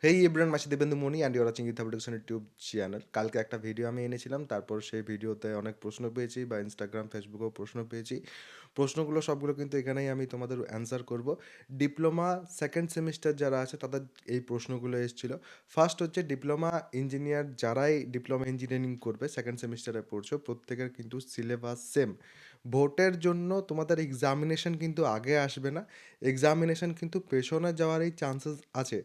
হেই everyone, মাসি Debendu Moni and you are watching Itha production YouTube channel. কালকে একটা ভিডিও আমি এনেছিলাম, তারপর সেই ভিডিওতে অনেক প্রশ্ন পেয়েছি, বা ইনস্টাগ্রাম ফেসবুকেও প্রশ্ন পেয়েছি। প্রশ্নগুলো সবগুলো কিন্তু এখানেই আমি তোমাদের অ্যান্সার করব। ডিপ্লোমা সেকেন্ড সেমিস্টার যারা আছে তাদের এই প্রশ্নগুলো এসেছিলো। ফার্স্ট হচ্ছে, ডিপ্লোমা ইঞ্জিনিয়ার যারাই ডিপ্লোমা ইঞ্জিনিয়ারিং করবে সেকেন্ড সেমিস্টারে পড়ছো, প্রত্যেকের কিন্তু সিলেবাস সেম। ভোটের জন্য তোমাদের এক্সামিনেশন কিন্তু আগে আসবে না, এক্সামিনেশন কিন্তু পেছনে যাওয়ারই চান্সেস আছে।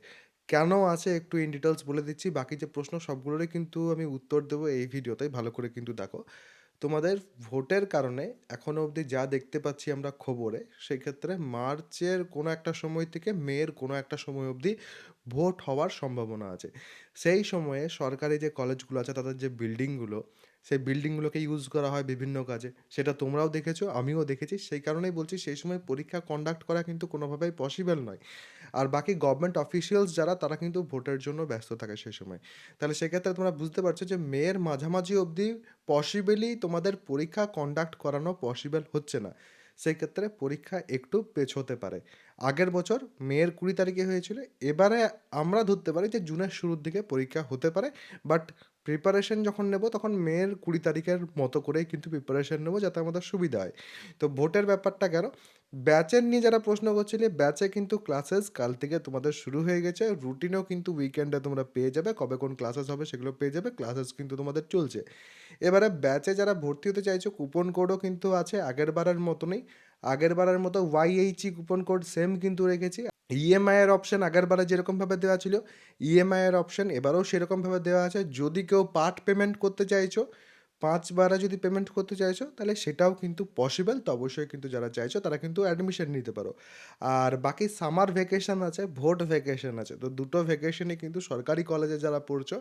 কেন আছে একটু ইন ডিটেলস বলে দিচ্ছি, বাকি যে প্রশ্ন সবগুলোরই কিন্তু আমি উত্তর দেবো এই ভিডিওতে, ভালো করে কিন্তু দেখো। তোমাদের ভোটের কারণে এখনও অবধি যা দেখতে পাচ্ছি আমরা খবরে, সেক্ষেত্রে মার্চের কোনো একটা সময় থেকে মের কোনো একটা সময় অবধি ভোট হওয়ার সম্ভাবনা আছে। সেই সময়ে সরকারি যে কলেজগুলো আছে তাদের যে বিল্ডিংগুলো, সেই বিল্ডিংগুলোকে ইউজ করা হয় বিভিন্ন কাজে, সেটা তোমরাও দেখেছো আমিও দেখেছি। সেই কারণেই বলছি সেই সময় পরীক্ষা কন্ডাক্ট করা কিন্তু কোনোভাবেই পসিবল নয়। আর বাকি গভর্নমেন্ট অফিসিয়ালস যারা, তারা কিন্তু ভোটের জন্য ব্যস্ত থাকে সেই সময়। তাহলে সেক্ষেত্রে তোমরা বুঝতে পারছো যে মেয়ের মাঝামাঝি অবধি পসিবলি তোমাদের পরীক্ষা কন্ডাক্ট করানো পসিবল হচ্ছে না। সেই ক্ষেত্রে পরীক্ষা একটু পেছোতে পারে। আগের বছর মেয়ের 20 তারিখে হয়েছিল, এবারে আমরা ধরতে পারি যে জুনের শুরুর দিকে পরীক্ষা হতে পারে। বাট প্রিপারেশন যখন নেব তখন মেয়ের 20 তারিখের মতো করেই কিন্তু প্রিপারেশন নেবো, যাতে আমাদের সুবিধা হয়। তো ভোটের ব্যাপারটা গেল। ব্যাচের নিয়ে যারা প্রশ্ন করছিলে, ব্যাচে কিন্তু ক্লাসেস কাল থেকে তোমাদের শুরু হয়ে গেছে। রুটিনও কিন্তু উইকেন্ডে তোমরা পেয়ে যাবে, কবে কোন ক্লাসেস হবে সেগুলো পেয়ে যাবে। ক্লাসেস কিন্তু তোমাদের চলছে। এবারে ব্যাচে যারা ভর্তি হতে চাইছো, কুপন কোডও কিন্তু আছে আগের বারের মতনই। আগের বারের মতো ওয়াইএইচই কুপন কোড সেম কিন্তু রেখেছি। ইএমআই এর অপশন আগের বারে যেরকমভাবে দেওয়া ছিল, ইএমআই এর অপশন এবারেও সেরকমভাবে দেওয়া আছে। যদি কেউ পার্ট পেমেন্ট করতে চাইছো, 5 বারে যদি পেমেন্ট করতে চাইছো, তাহলে সেটাও কিন্তু পসিবল। তো অবশ্যই কিন্তু যারা চাইছো তারা কিন্তু অ্যাডমিশন নিতে পারো। আর বাকি সামার ভ্যাকেশন আছে, ভোট ভ্যাকেশন আছে, তো দুটো ভ্যাকেশনই কিন্তু সরকারি কলেজে যারা পড়ছো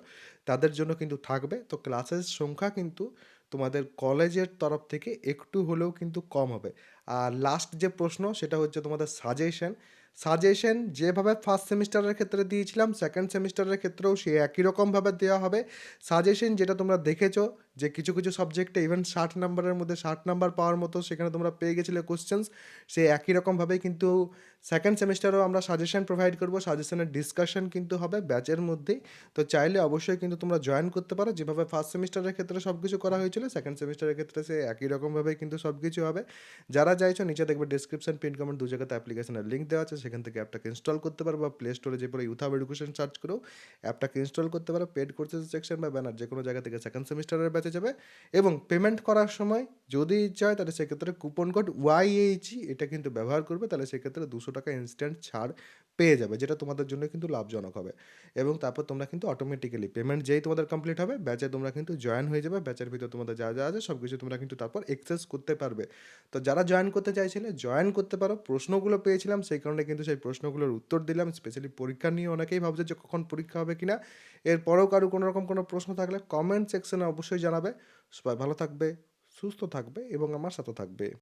তাদের জন্য কিন্তু থাকবে। তো ক্লাসের সংখ্যা কিন্তু তোমাদের কলেজের তরফ থেকে একটু হলেও কিন্তু কম হবে। আর লাস্ট যে প্রশ্ন সেটা হচ্ছে তোমাদের সাজেশন। সাজেশন যেভাবে ফার্স্ট সেমিস্টারের ক্ষেত্রে দিয়েছিলাম, সেকেন্ড সেমিস্টারের ক্ষেত্রেও সে একই রকমভাবে দেওয়া হবে। সাজেশন যেটা তোমরা দেখেছো, যে কিছু কিছু সাবজেক্টে ইভেন 60 নাম্বারের মধ্যে 60 নাম্বার পাওয়ার মতো সেখানে তোমরা পেয়ে গেছিলে কোশ্চেন্স, সে একই রকমভাবেই কিন্তু সেকেন্ড সেমিস্টারেও আমরা সাজেশন প্রোভাইড করবো। সাজেশনের ডিসকাশন কিন্তু হবে ব্যাচের মধ্যেই। তো চাইলে অবশ্যই কিন্তু তোমরা জয়েন করতে পারো। যেভাবে ফার্স্ট সেমিস্টারের ক্ষেত্রে সব কিছু করা হয়েছিল, সেকেন্ড সেমিস্টারের ক্ষেত্রে সে একই রকমভাবেই কিন্তু সব কিছু হবে। যারা চাইছো, নিচে দেখবে ডিসক্রিপশন পিন কমেন্ট দু জায়গাতে অ্যাপ্লিকেশনের লিঙ্ক দেওয়া আছে, সেখান থেকে অ্যাপটাকে ইনস্টল করতে পারো, বা প্লে স্টোরে যে পরে ইউথ হাব এডুকেশন সার্চ করেও অ্যাপটাকে ইনস্টল করতে পারো। পেড কোর্সেস সেকশন বা ব্যানার যে কোনো জায়গা থেকে সেকেন্ড সেমিস্টারের ব্যাচে যাবে। এবং পেমেন্ট করার সময় যদি ইচ্ছা হয়, তাহলে সেক্ষেত্রে কুপন কোড ওয়াইএইচই এটা কিন্তু ব্যবহার করবে। তাহলে সেক্ষেত্রে 200 টাকা ইনস্ট্যান্ট ছাড় পেয়ে যাবে, যেটা তোমাদের জন্য কিন্তু লাভজনক হবে। এবং তারপর তোমরা কিন্তু অটোমেটিক্যালি পেমেন্ট যেই তোমাদের কমপ্লিট হবে, ব্যাচে তোমরা কিন্তু জয়েন হয়ে যাবে। ব্যাচের ভিতর তোমাদের যা যা আছে সব কিছু তোমরা কিন্তু তারপর এক্সেস করতে পারবে। তো যারা জয়েন করতে চাইছিলে জয়েন করতে পারো। প্রশ্নগুলো পেয়েছিলাম, সেই কারণে কিন্তু সেই প্রশ্নগুলোর উত্তর দিলাম। স্পেশালি পরীক্ষা নিয়ে অনেকেই ভাবছে যে কখন পরীক্ষা হবে কিনা। এরপরেও কারো কোনো রকম কোনো প্রশ্ন থাকলে কমেন্ট সেকশনে অবশ্যই জানাবে। সবাই ভালো থাকবে, সুস্থ থাকবে এবং আমার সাথে থাকবে।